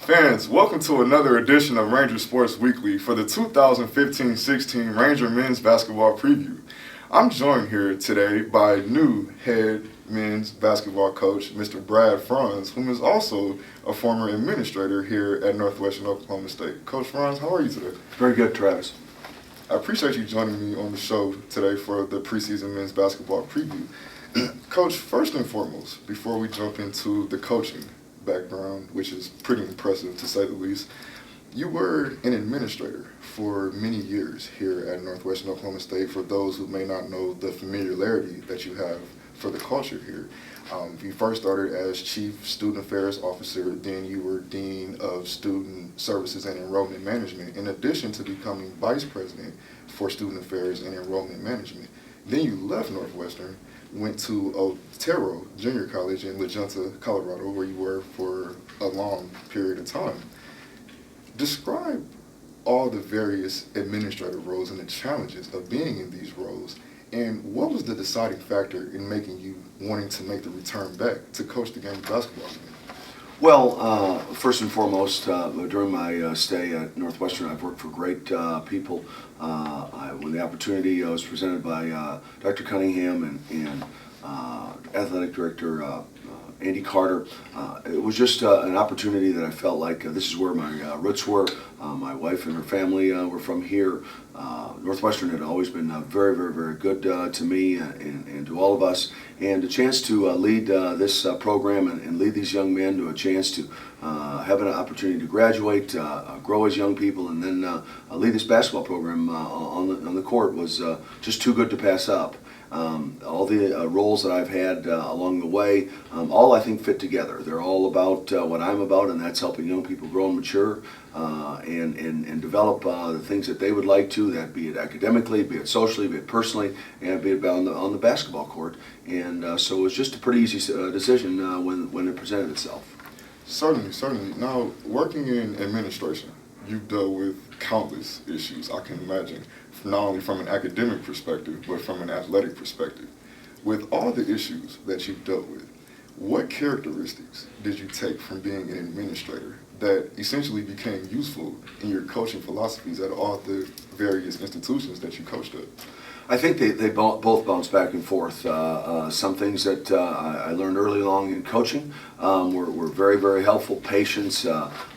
Fans, welcome to another edition of Ranger Sports Weekly for the 2015-16 Ranger Men's Basketball Preview. I'm joined here today by new head men's basketball coach, Mr. Brad Franz, whom is also a former administrator here at Northwestern Oklahoma State. Coach Franz, how are you today? Very good, Travis. I appreciate you joining me on the show today for the preseason men's basketball preview. Coach, first and foremost, before we jump into the coaching background, which is pretty impressive to say the least, you were an administrator for many years here at Northwestern Oklahoma State. For those who may not know the familiarity that you have for the culture here, you first started as Chief Student Affairs Officer, then you were Dean of Student Services and Enrollment Management, in addition to becoming Vice President for Student Affairs and Enrollment Management. Then you left Northwestern, went to Otero Junior College in La Junta, Colorado, where you were for a long period of time. Describe all the various administrative roles and the challenges of being in these roles, and what was the deciding factor in making you wanting to make the return back to coach the game of basketball again? Well, first and foremost, during my stay at Northwestern, I've worked for great people. When the opportunity was presented by Dr. Cunningham and Athletic Director Andy Carter, it was just an opportunity that I felt like this is where my roots were. My wife and her family were from here. Northwestern had always been very, very, very good to me and to all of us. And a chance to lead this program and lead these young men to a chance to have an opportunity to graduate, grow as young people, and then lead this basketball program on the court was just too good to pass up. All the roles that I've had along the way, all I think fit together. They're all about what I'm about, and that's helping young people grow and mature and develop the things that they would like to, that be it academically, be it socially, be it personally, and be it on the basketball court. And so it was just a pretty easy decision when it presented itself. Certainly, certainly. Now, working in administration, you've dealt with countless issues, I can imagine, not only from an academic perspective, but from an athletic perspective. With all the issues that you've dealt with, what characteristics did you take from being an administrator that essentially became useful in your coaching philosophies at all the various institutions that you coached at? I think they both bounce back and forth. Some things that I learned early along in coaching were very, very helpful. Patience,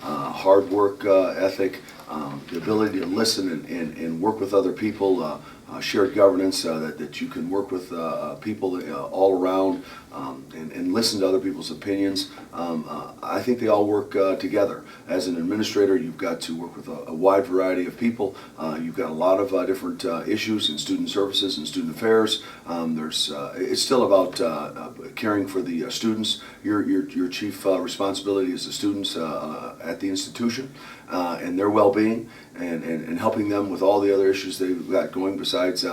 hard work ethic, the ability to listen and work with other people, shared governance, that you can work with people all around and listen to other people's opinions. I think they all work together. As an administrator, you've got to work with a wide variety of people. You've got a lot of different issues in student services and student affairs. It's still about caring for the students. Your chief responsibility is the students at the institution and their well-being and helping them with all the other issues they've got going besides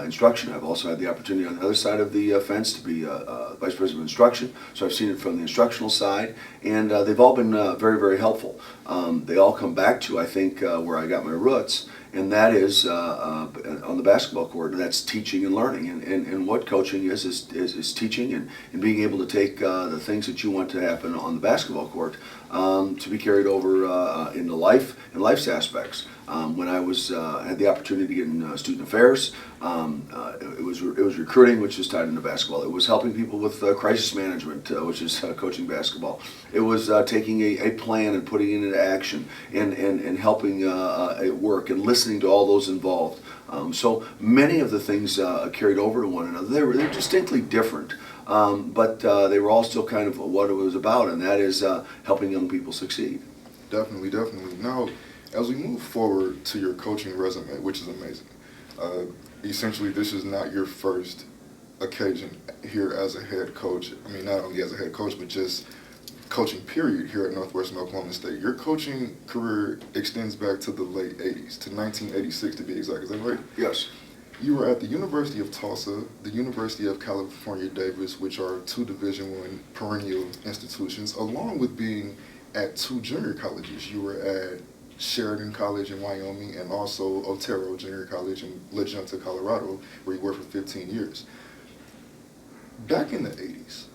instruction. I've also had the opportunity on the other side of the fence to be Vice President of Instruction, so I've seen it from the instructional side, and they've all been very, very helpful. They all come back to, I think, where I got my roots, and that is on the basketball court, and that's teaching and learning. And what coaching is teaching and being able to take the things that you want to happen on the basketball court to be carried over into life and life's aspects. When I had the opportunity to get in student affairs, it was recruiting, which is tied into basketball. It was helping people with crisis management, which is coaching basketball. It was taking a plan and putting it into action and helping it work and listening to all those involved. So many of the things carried over to one another. They're distinctly different. But they were all still kind of what it was about, and that is helping young people succeed. Definitely, definitely. Now, as we move forward to your coaching resume, which is amazing, essentially this is not your first occasion here as a head coach. I mean, not only as a head coach, but just coaching period here at Northwestern Oklahoma State. Your coaching career extends back to the late 80s, to 1986 to be exact. Is that right? Yes. You were at the University of Tulsa, the University of California, Davis, which are two Division I perennial institutions, along with being at two junior colleges. You were at Sheridan College in Wyoming and also Otero Junior College in La Junta, Colorado, where you worked for 15 years. Back in the 80s,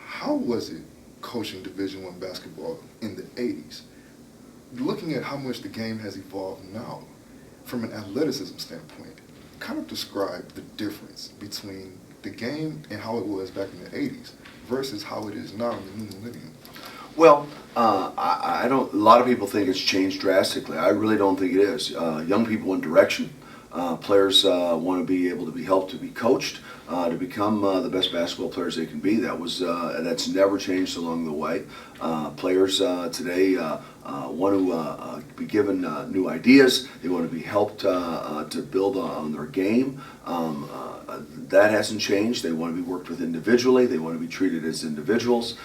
how was it coaching Division I basketball in the 80s. Looking at how much the game has evolved now, from an athleticism standpoint, kind of describe the difference between the game and how it was back in the 80s versus how it is now in the new millennium. Well, I don't. A lot of people think it's changed drastically. I really don't think it is. Young people want direction. Players want to be able to be helped to be coached to become the best basketball players they can be. That's never changed along the way. Players today want to be given new ideas. They want to be helped to build on their game. That hasn't changed. They want to be worked with individually. They want to be treated as individuals.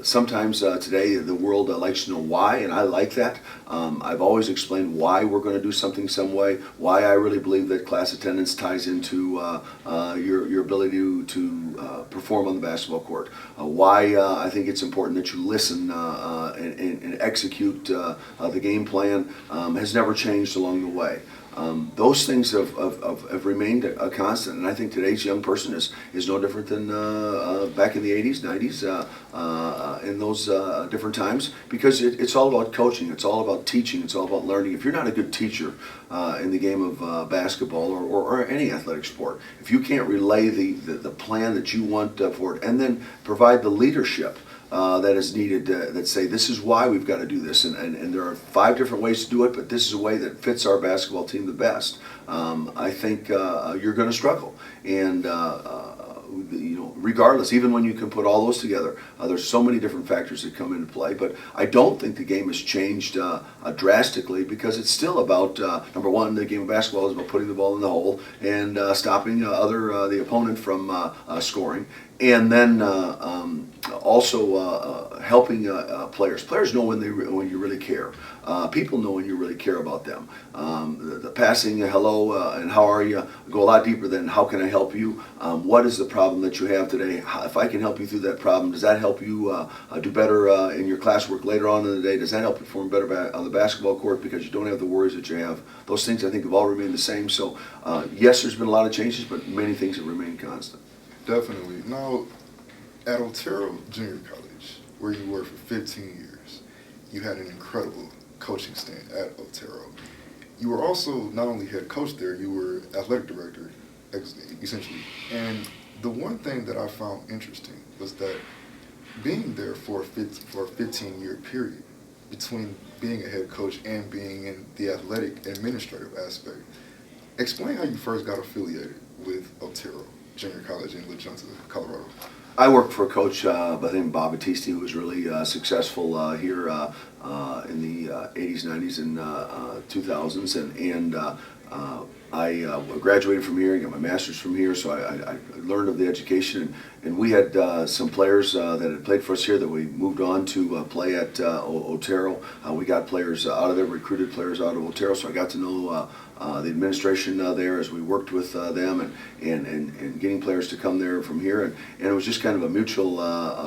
Sometimes today the world likes to know why, and I like that. I've always explained why we're going to do something some way, why I really believe that class attendance ties into your ability to perform on the basketball court, why I think it's important that you listen and execute the game plan has never changed along the way. Those things have remained a constant, and I think today's young person is no different than back in the 80s, 90s, in those different times, because it's all about coaching, it's all about teaching, it's all about learning. If you're not a good teacher in the game of basketball or any athletic sport, if you can't relay the plan that you want for it, and then provide the leadership that is needed that say this is why we've got to do this, and there are 5 different ways to do it, but this is a way that fits our basketball team the best. I think you're going to struggle, and regardless, even when you can put all those together, there's so many different factors that come into play. But I don't think the game has changed drastically, because it's still about number one, the game of basketball is about putting the ball in the hole and stopping the opponent from scoring. And then also helping players. Players know when you really care. People know when you really care about them. The passing hello and how are you go a lot deeper than how can I help you. What is the problem that you have today? If I can help you through that problem, does that help you do better in your classwork later on in the day? Does that help you perform better on the basketball court because you don't have the worries that you have? Those things I think have all remained the same. So yes, there's been a lot of changes, but many things have remained constant. Definitely. Now, at Otero Junior College, where you were for 15 years, you had an incredible coaching stint at Otero. You were also not only head coach there, you were athletic director, essentially. And the one thing that I found interesting was that being there for a 15-year period, between being a head coach and being in the athletic administrative aspect, explain how you first got affiliated with Otero Junior College in La Junta, Colorado. I worked for a coach by the name of Bob Battisti, who was really successful here in the 80s, 90s, and 2000s. And I graduated from here, I got my master's from here, so I learned of the education. And we had some players that had played for us here that we moved on to play at Otero. We got players out of there, recruited players out of Otero, so I got to know the administration there as we worked with them and getting players to come there from here. And it was just kind of a mutual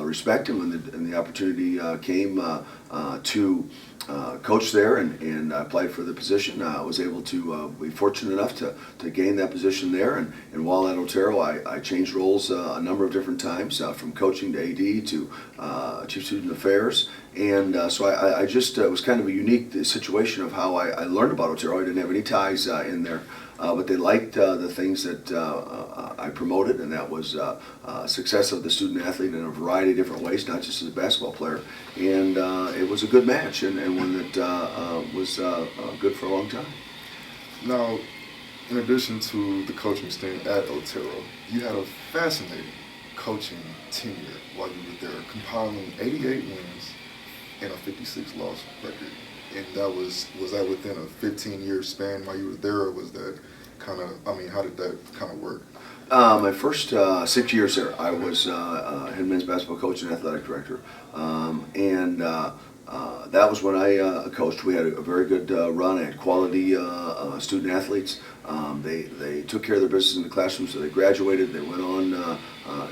respect. And when the opportunity came to coach there, and I applied for the position, I was able to be fortunate enough to gain that position there. And while at Otero, I changed roles a number of different times, from coaching to AD to Chief Student Affairs. And so I just, it was kind of a unique situation of how I learned about Otero. I didn't have any ties in there, but they liked the things that I promoted, and that was success of the student athlete in a variety of different ways, not just as a basketball player. And it was a good match, and one that was good for a long time. Now, in addition to the coaching stint at Otero, you had a fascinating coaching tenure while you were there, compiling 88 wins and a 56-loss record. And that was that within a 15-year span while you were there, or was that kind of, how did that kind of work? My first 6 years there, I was head men's basketball coach and athletic director. And that was when I coached. We had a very good run. I had quality student athletes. They took care of their business in the classroom, so they graduated. They went on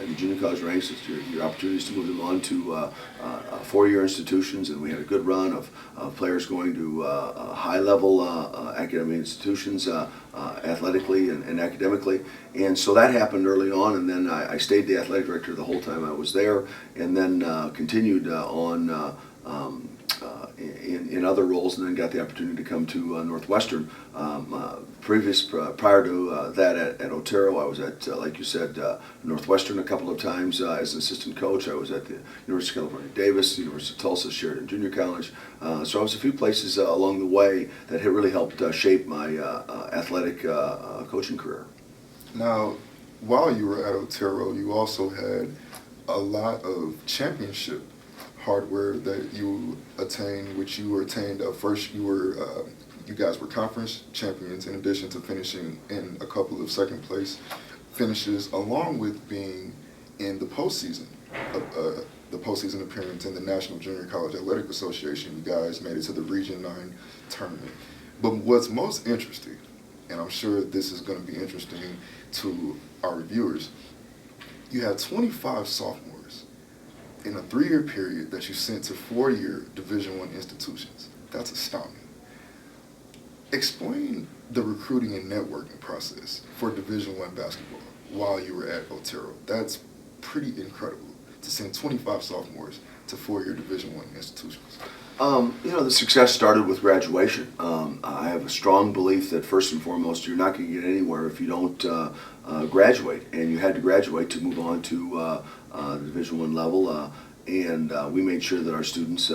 in the junior college ranks. It's your opportunities to move them on to four-year institutions, and we had a good run of players going to high-level academic institutions athletically and academically. And so that happened early on, and then I stayed the athletic director the whole time I was there, and then continued on in other roles, and then got the opportunity to come to Northwestern. Prior to that at Otero, I was at, like you said, Northwestern a couple of times as an assistant coach. I was at the University of California, Davis, University of Tulsa, Sheridan Junior College. So I was a few places along the way that had really helped shape my athletic coaching career. Now, while you were at Otero, you also had a lot of championship hardware that you attained, which you attained first. You guys were conference champions in addition to finishing in a couple of second place finishes, along with being in the postseason. The postseason appearance in the National Junior College Athletic Association. You guys made it to the Region 9 tournament. But what's most interesting, and I'm sure this is going to be interesting to our viewers, you had 25 sophomores in a 3-year period that you sent to 4-year Division I institutions. That's astounding. Explain the recruiting and networking process for Division I basketball while you were at Otero. That's pretty incredible to send 25 sophomores to 4-year Division I institutions. The success started with graduation. I have a strong belief that first and foremost, you're not going to get anywhere if you don't graduate, and you had to graduate to move on to the Division I level. And we made sure that our students,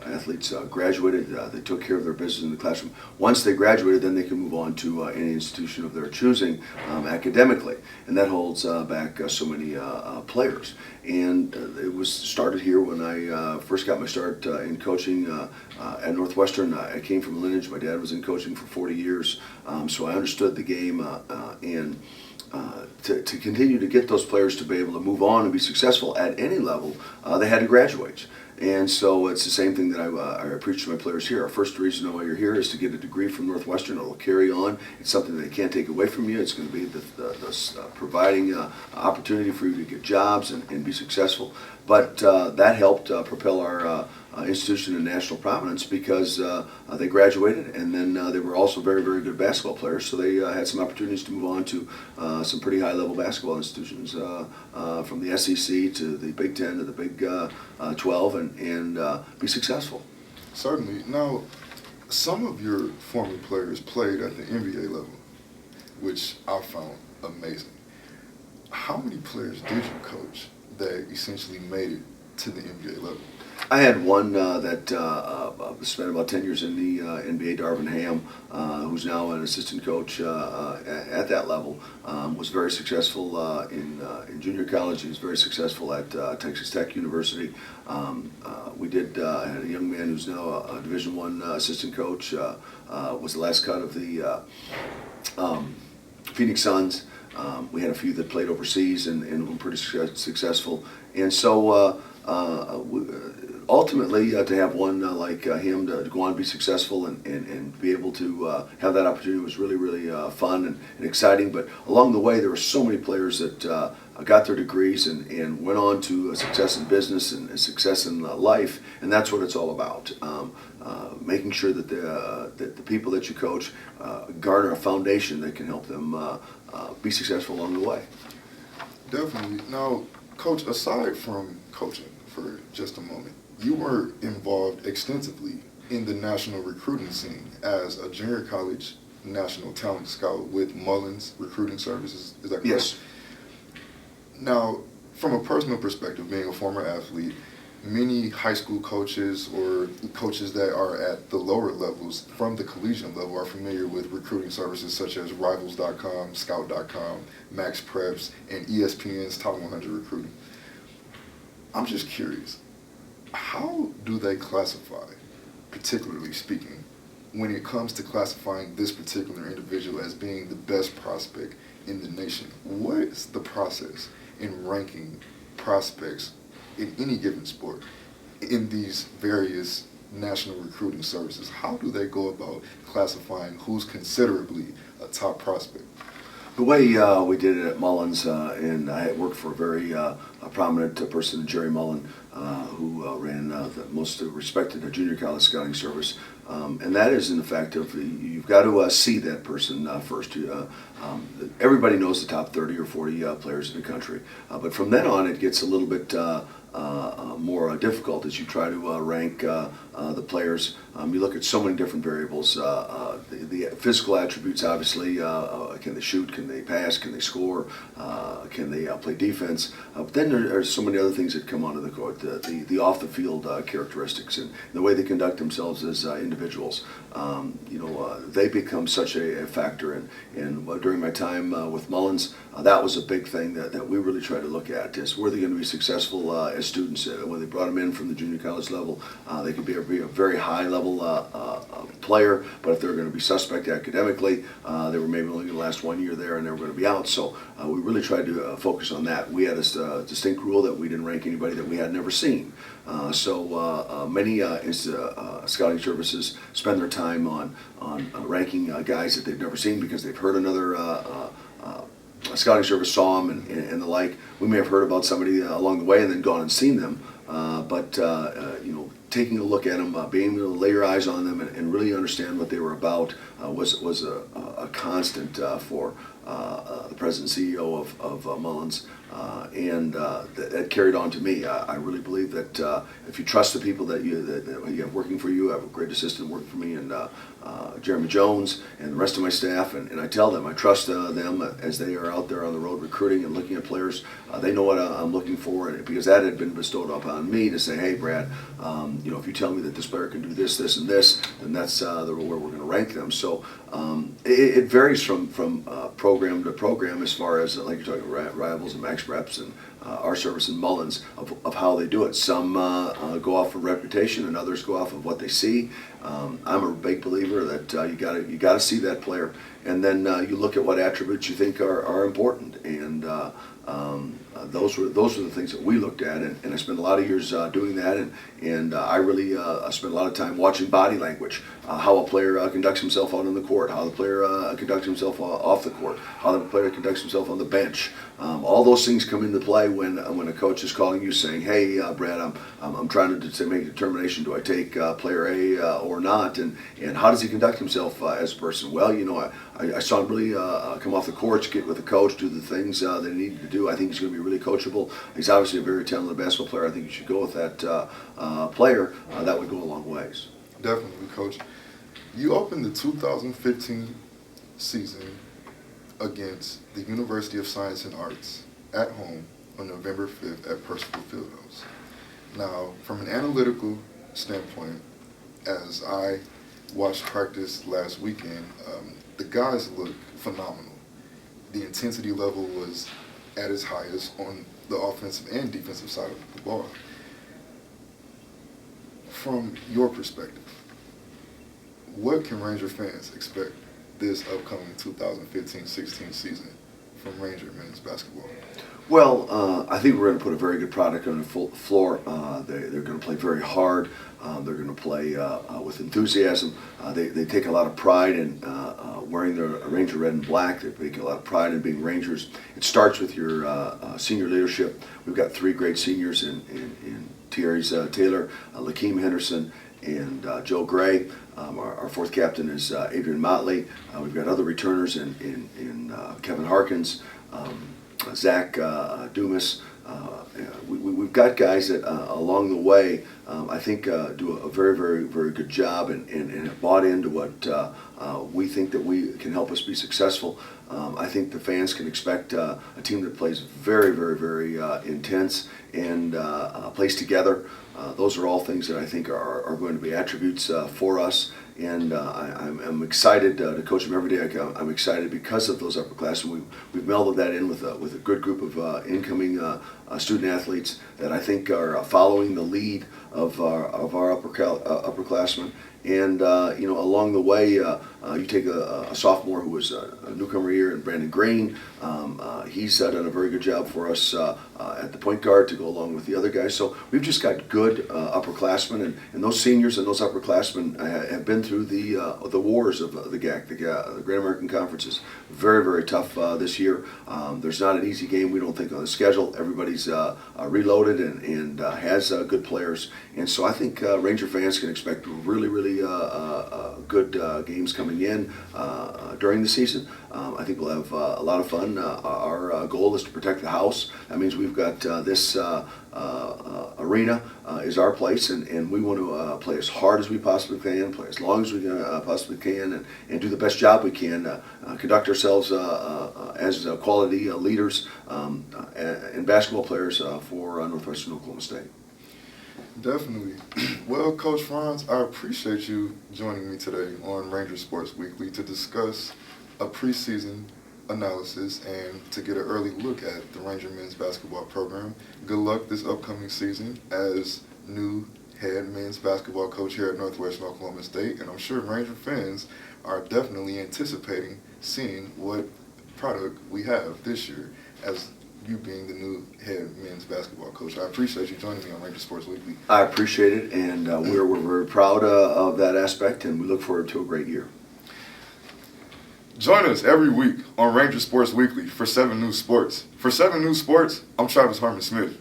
athletes, graduated. They took care of their business in the classroom. Once they graduated, then they can move on to any institution of their choosing academically, and that holds back so many players. And it was started here when I first got my start in coaching at Northwestern. I came from a lineage. My dad was in coaching for 40 years, so I understood the game and. To continue to get those players to be able to move on and be successful at any level, they had to graduate. And so it's the same thing that I preach to my players here. Our first reason why you're here is to get a degree from Northwestern. It'll carry on. It's something they can't take away from you. It's going to be providing opportunity for you to get jobs and be successful. But that helped propel our institution in national prominence because they graduated, and then they were also very, very good basketball players. So they had some opportunities to move on to some pretty high-level basketball institutions, from the SEC to the Big Ten to the Big 12, and be successful. Certainly. Now, some of your former players played at the NBA level, which I found amazing. How many players did you coach that essentially made it to the NBA level? I had one that spent about 10 years in the NBA, Darvin Ham, who's now an assistant coach at that level. Was very successful in junior college. He was very successful at Texas Tech University. We had a young man who's now a Division I assistant coach. Was the last cut of the Phoenix Suns. We had a few that played overseas and were pretty successful. And so ultimately, to have one like him to go on and be successful and be able to have that opportunity was really, really fun and exciting. But along the way, there were so many players that got their degrees and went on to success in business and success in life, and that's what it's all about. Making sure that the people that you coach garner a foundation that can help them be successful along the way. Definitely. Now, Coach, aside from coaching for just a moment, you were involved extensively in the national recruiting scene as a junior college national talent scout with Mullins Recruiting Services. Is that correct? Yes. Now, from a personal perspective, being a former athlete, many high school coaches or coaches that are at the lower levels from the collegiate level are familiar with recruiting services such as Rivals.com, Scout.com, Max Preps, and ESPN's Top 100 Recruiting. I'm just curious, how do they classify, particularly speaking, when it comes to classifying this particular individual as being the best prospect in the nation? What is the process in ranking prospects in any given sport? in these various national recruiting services, how do they go about classifying who's considerably a top prospect? The way we did it at Mullins, and I had worked for a very prominent person, Jerry Mullen, who ran the most respected junior college scouting service. And that is in the fact of you've got to see that person first. Everybody knows the top 30 or 40 players in the country. But from then on, it gets a little bit more difficult as you try to rank the players. You look at so many different variables. The physical attributes, obviously, can they shoot, can they pass, can they score, can they play defense. But then there are so many other things that come onto the court, the off-the-field characteristics and the way they conduct themselves as individuals. They become such a factor. And during my time with Mullins, that was a big thing that we really try to look at, is were they going to be successful as students. When they brought them in from the junior college level, they could be a very high level player, but if they were going to be suspect academically, they were maybe only going to last 1 year there and they were going to be out. So we really tried to focus on that. We had a distinct rule that we didn't rank anybody that we had never seen. Many scouting services spend their time on ranking guys that they've never seen because they've heard another scouting service saw them and the like. We may have heard about somebody along the way and then gone and seen them, but taking a look at them, being able to lay your eyes on them and really understand what they were about was a constant for the president and CEO of Mullins. That carried on to me. I really believe that if you trust the people that you have working for you, I have a great assistant working for me, and Jeremy Jones and the rest of my staff, and I tell them I trust them as they are out there on the road recruiting and looking at players. They know what I'm looking for, and because that had been bestowed upon me to say, hey, Brad, if you tell me that this player can do this, this, and this, then that's where we're going to rank them. So it varies from program to program as far as, like you're talking, Rivals and Max Reps and our service in Mullins of how they do it. Some go off of reputation and others go off of what they see. I'm a big believer that you got to see that player, and then you look at what attributes you think are important, and those were the things that we looked at, and I spent a lot of years doing that, and I really spent a lot of time watching body language, how a player conducts himself out on the court, how the player conducts himself off the court, how the player conducts himself on the bench. All those things come into play when a coach is calling you saying, hey, Brad, I'm trying to make a determination, do I take player A or not, and how does he conduct himself as a person? Well, I saw him really come off the court, get with the coach, do the things that he needed to do. I think he's going to be really coachable. He's obviously a very talented basketball player. I think you should go with that player. That would go a long ways. Definitely, Coach. You opened the 2015 season against the University of Science and Arts at home on November 5th at Percival Fieldhouse. Now, from an analytical standpoint, as I watched practice last weekend, the guys looked phenomenal. The intensity level was at its highest on the offensive and defensive side of the ball. From your perspective, what can Ranger fans expect this upcoming 2015-16 season from Ranger men's basketball? Well, I think we're going to put a very good product on the floor. They're going to play very hard. They're going to play with enthusiasm. They take a lot of pride in wearing their Ranger red and black. They take a lot of pride in being Rangers. It starts with your senior leadership. We've got three great seniors in Thierry's Taylor, Lakeem Henderson, and Joe Gray. Our fourth captain is Adrian Motley. We've got other returners in Kevin Harkins, Zach Dumas. We've got guys that along the way I think do a very, very, very good job and have bought into what we think that we can help us be successful. I think the fans can expect a team that plays very, very, very intense and plays together. Those are all things that I think are going to be attributes for us, and I'm excited to coach them every day. I'm excited because of those upperclassmen. We've melded that in with a good group of incoming student athletes that I think are following the lead of our upperclassmen. And along the way, you take a sophomore who was a newcomer here, and Brandon Green. He's done a very good job for us at the point guard to go along with the other guys. So we've just got good upperclassmen, and those seniors and those upperclassmen have been through the wars of the GAC, the Great American Conference. Is very, very tough this year. There's not an easy game, we don't think, on the schedule. Everybody's reloaded and has good players, and so I think Ranger fans can expect really, really good games coming in during the season. I think we'll have a lot of fun. Our goal is to protect the house. That means we've got this arena is our place, and we want to play as hard as we possibly can, play as long as we possibly can, and do the best job we can, conduct ourselves as quality leaders and basketball players for Northwestern Oklahoma State. Definitely. Well, Coach Franz, I appreciate you joining me today on Ranger Sports Weekly to discuss a preseason analysis and to get an early look at the Ranger men's basketball program. Good luck this upcoming season as new head men's basketball coach here at Northwestern Oklahoma State, and I'm sure Ranger fans are definitely anticipating seeing what product we have this year as you being the new head men's basketball coach. I appreciate you joining me on Ranger Sports Weekly. I appreciate it, and we're very proud of that aspect, and we look forward to a great year. Join us every week on Ranger Sports Weekly for 7 News Sports. For 7 News Sports, I'm Travis Harmon-Smith.